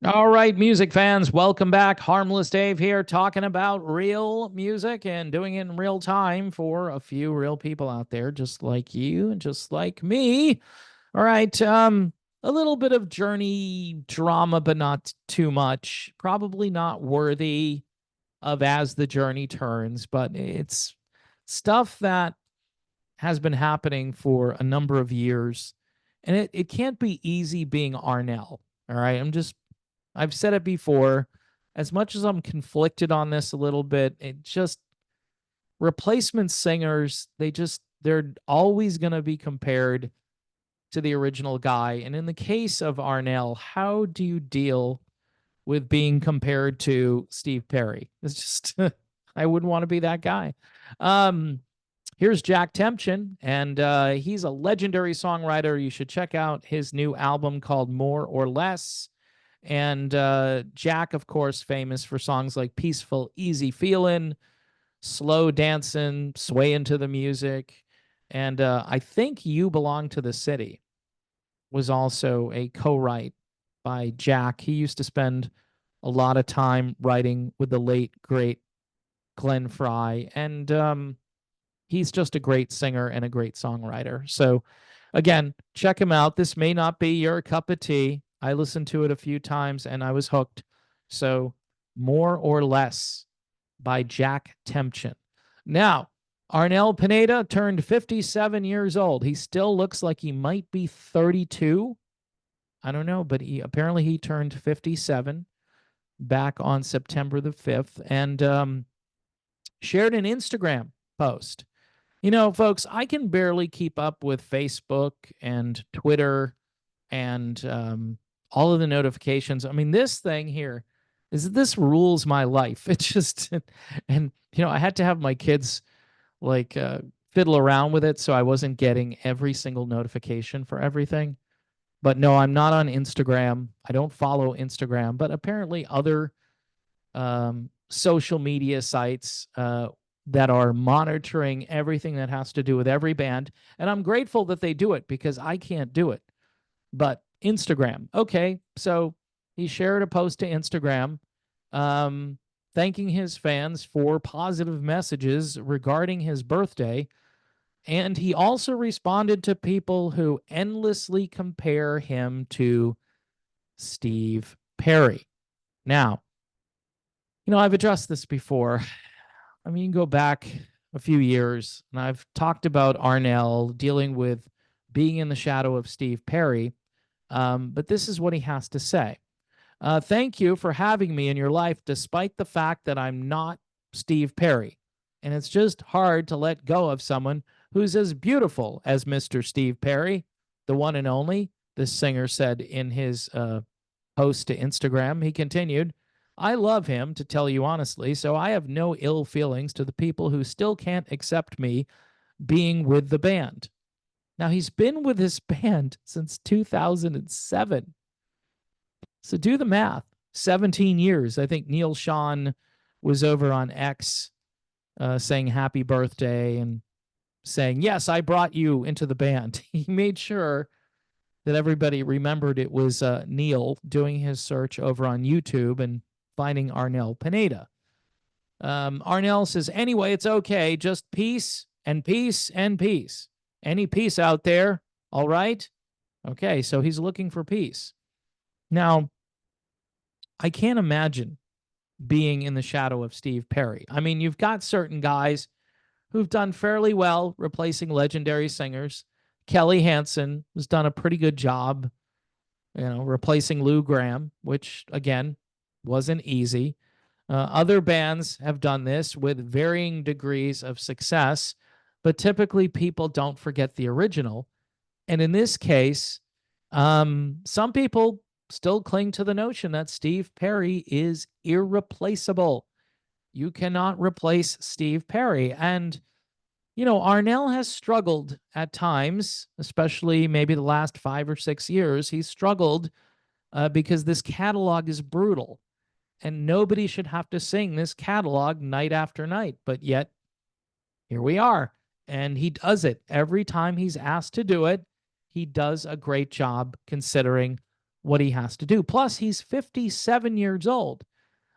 All right, music fans, welcome back. Harmless Dave here, talking about real music and doing it in real time for a few real people out there, just like you and just like me. All right, a little bit of journey drama, but not too much. Probably not worthy of As the Journey Turns, but it's stuff that has been happening for a number of years. And it can't be easy being Arnel. All right. I've said it before. As much as I'm conflicted on this a little bit, it just replacement singers, they're always going to be compared to the original guy. And in the case of Arnel, how do you deal with being compared to Steve Perry? It's just I wouldn't want to be that guy. Um, Here's Jack Tempchin, and he's a legendary songwriter. You should check out his new album called More or Less. And Jack, of course, famous for songs like Peaceful, Easy Feelin', Slow Dancin', Sway into the Music. And I think You Belong to the City was also a co-write by Jack. He used to spend a lot of time writing with the late, great Glenn Frey. And he's just a great singer and a great songwriter. So, again, check him out. This may not be your cup of tea. I listened to it a few times and I was hooked. So, More or Less by Jack Tempchin. Now, Arnel Pineda turned 57 years old. He still looks like he might be 32. I don't know, but he turned 57 back on September the 5th and shared an Instagram post. You know, folks, I can barely keep up with Facebook and Twitter and all of the notifications. I mean, this thing here this rules my life. It just, and, I had to have my kids like fiddle around with it so I wasn't getting every single notification for everything. But no, I'm not on Instagram. I don't follow Instagram, but apparently other social media sites that are monitoring everything that has to do with every band. And I'm grateful that they do it because I can't do it. But Instagram, okay. So he shared a post to Instagram thanking his fans for positive messages regarding his birthday. And he also responded to people who endlessly compare him to Steve Perry. Now, I've addressed this before. I mean, you can go back a few years, and I've talked about Arnel dealing with being in the shadow of Steve Perry. But this is what he has to say. Thank you for having me in your life, despite the fact that I'm not Steve Perry. And it's just hard to let go of someone who's as beautiful as Mr. Steve Perry, the one and only, this singer said in his post to Instagram. He continued, I love him, to tell you honestly, so I have no ill feelings to the people who still can't accept me being with the band. Now, he's been with this band since 2007. So do the math. 17 years. I think Neil Sean was over on X saying happy birthday and saying, yes, I brought you into the band. He made sure that everybody remembered it was Neil doing his search over on YouTube and finding Arnel Pineda. Arnel says, anyway, it's okay. Just peace and peace and peace. Any peace out there? All right. Okay. So he's looking for peace. Now, I can't imagine being in the shadow of Steve Perry. I mean, you've got certain guys who've done fairly well replacing legendary singers. Kelly Hansen has done a pretty good job, replacing Lou Gramm, which, again, wasn't easy. Other bands have done this with varying degrees of success, but typically people don't forget the original. And in this case, some people still cling to the notion that Steve Perry is irreplaceable. You cannot replace Steve Perry. And, Arnel has struggled at times, especially maybe the last 5 or 6 years. He's struggled because this catalog is brutal and nobody should have to sing this catalog night after night. But yet, here we are. And he does it every time he's asked to do it. He does a great job considering what he has to do. Plus, he's 57 years old.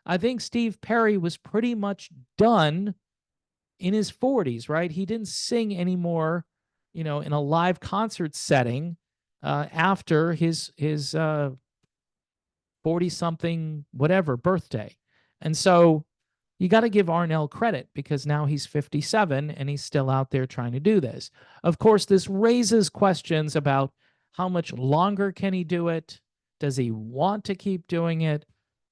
I think Steve Perry was pretty much done in his 40s, right? He didn't sing anymore, in a live concert setting after his 40-something whatever birthday. And so you got to give Arnel credit because now he's 57 and he's still out there trying to do this. Of course, this raises questions about how much longer can he do it? Does he want to keep doing it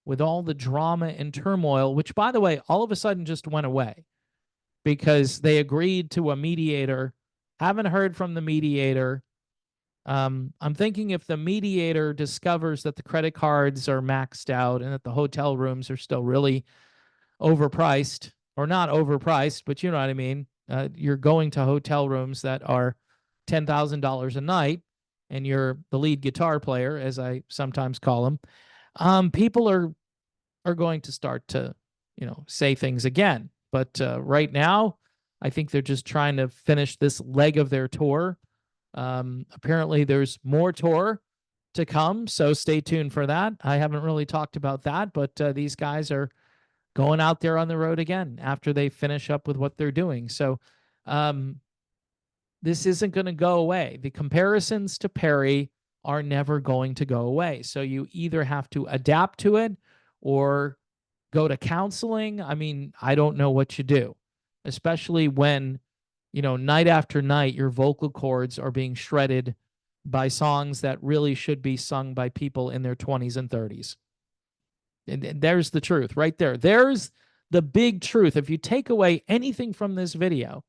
with all the drama and turmoil, which, by the way, all of a sudden just went away because they agreed to a mediator. Haven't heard from the mediator. I'm thinking if the mediator discovers that the credit cards are maxed out and that the hotel rooms are still really overpriced, or not overpriced, but you know what I mean. You're going to hotel rooms that are $10,000 a night, and you're the lead guitar player, as I sometimes call him. People are going to start to, say things again. But right now, I think they're just trying to finish this leg of their tour. Apparently, there's more tour to come, so stay tuned for that. I haven't really talked about that, but these guys are going out there on the road again after they finish up with what they're doing. So this isn't going to go away. The comparisons to Perry are never going to go away. So you either have to adapt to it or go to counseling. I mean, I don't know what you do, especially when, night after night, your vocal cords are being shredded by songs that really should be sung by people in their 20s and 30s. And there's the truth right there. There's the big truth. If you take away anything from this video,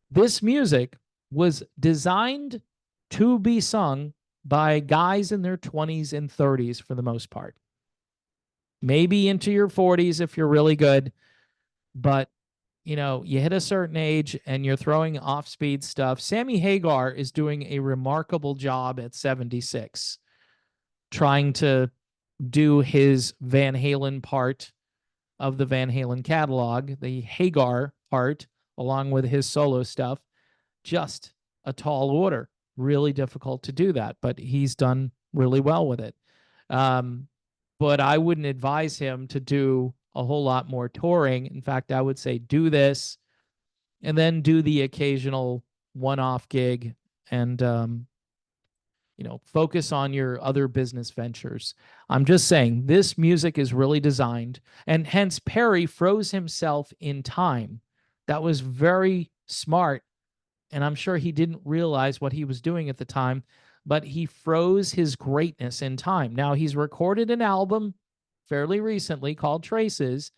this music was designed to be sung by guys in their 20s and 30s for the most part. Maybe into your 40s if you're really good, but you hit a certain age and you're throwing off-speed stuff. Sammy Hagar is doing a remarkable job at 76, trying to do his Van Halen part of the Van Halen catalog, the Hagar part, along with his solo stuff. Just a tall order. Really difficult to do that, but he's done really well with it. But I wouldn't advise him to do a whole lot more touring. In fact, I would say do this and then do the occasional one-off gig and, focus on your other business ventures. I'm just saying this music is really designed, and hence Perry froze himself in time. That was very smart, and I'm sure he didn't realize what he was doing at the time, but he froze his greatness in time. Now, he's recorded an album fairly recently called Traces,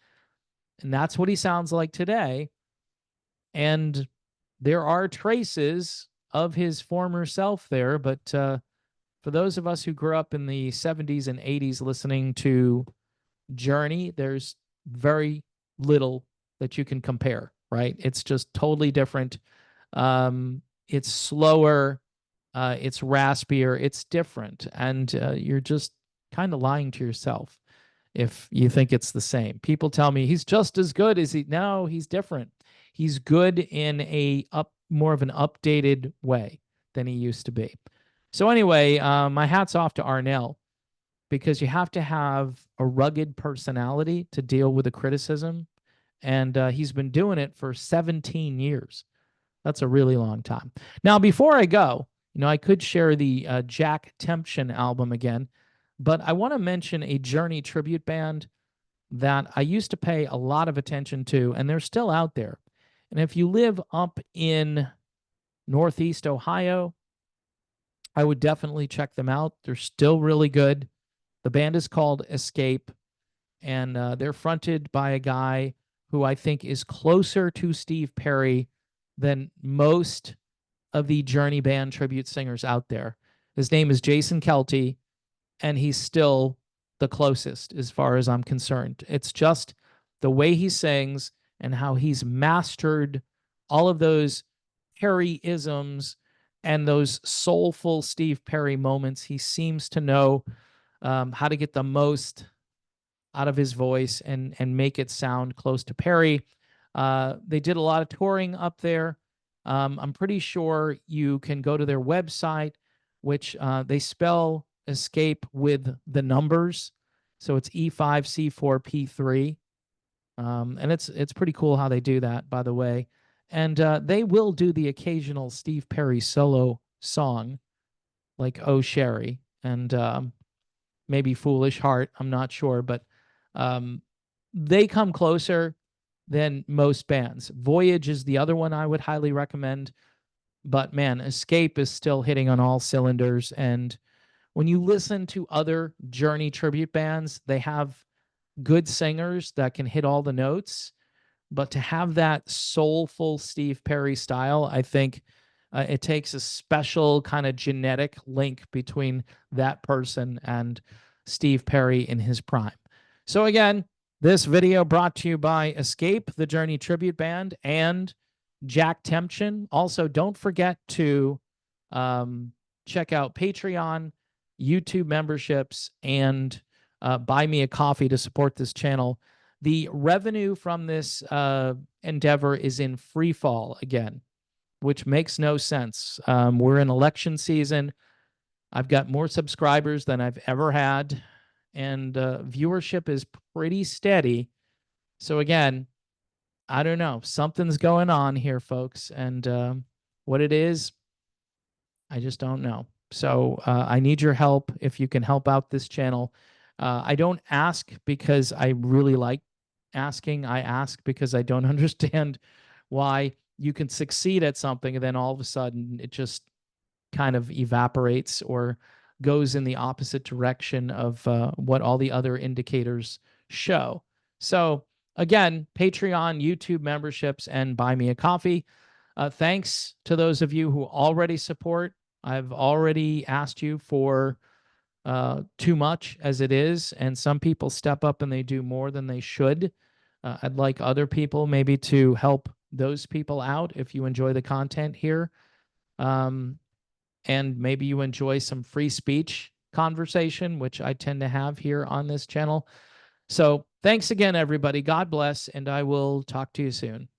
and that's what he sounds like today. And there are traces of his former self there, but for those of us who grew up in the 70s and 80s listening to Journey, there's very little that you can compare, right? It's just totally different. It's slower. It's raspier. It's different. And you're just kind of lying to yourself if you think it's the same. People tell me he's just as good as he. No, he's different. He's good in a more of an updated way than he used to be. So anyway, my hat's off to Arnel, because you have to have a rugged personality to deal with the criticism. And he's been doing it for 17 years. That's a really long time. Now, before I go, I could share the Jack Tempchin album again, but I want to mention a Journey tribute band that I used to pay a lot of attention to, and they're still out there. And if you live up in Northeast Ohio, I would definitely check them out. They're still really good. The band is called Escape, and they're fronted by a guy who I think is closer to Steve Perry than most of the Journey band tribute singers out there. His name is Jason Kelty, and he's still the closest as far as I'm concerned. It's just the way he sings and how he's mastered all of those Perry-isms and those soulful Steve Perry moments. He seems to know how to get the most out of his voice and make it sound close to Perry. They did a lot of touring up there. I'm pretty sure you can go to their website, which they spell escape with the numbers. So it's E5, C4, P3. And it's pretty cool how they do that, by the way. And they will do the occasional Steve Perry solo song, like "Oh Sherry" and maybe "Foolish Heart." I'm not sure, but they come closer than most bands. Voyage is the other one I would highly recommend. But man, Escape is still hitting on all cylinders. And when you listen to other Journey tribute bands, they have good singers that can hit all the notes. But to have that soulful Steve Perry style, I think it takes a special kind of genetic link between that person and Steve Perry in his prime. So again, this video brought to you by Escape, the Journey tribute band, and Jack Tempchin. Also, don't forget to check out Patreon, YouTube memberships, and buy me a coffee to support this channel. The revenue from this endeavor is in free fall again, which makes no sense. We're in election season. I've got more subscribers than I've ever had, and viewership is pretty steady. So again, I don't know. Something's going on here, folks. And what it is, I just don't know. So I need your help if you can help out this channel. I don't ask because I really like asking. I ask because I don't understand why you can succeed at something and then all of a sudden it just kind of evaporates or goes in the opposite direction of what all the other indicators show. So again, Patreon, YouTube memberships, and buy me a coffee. Thanks to those of you who already support. I've already asked you for too much as it is, and some people step up and they do more than they should. I'd like other people maybe to help those people out if you enjoy the content here. And maybe you enjoy some free speech conversation, which I tend to have here on this channel. So thanks again, everybody. God bless, and I will talk to you soon.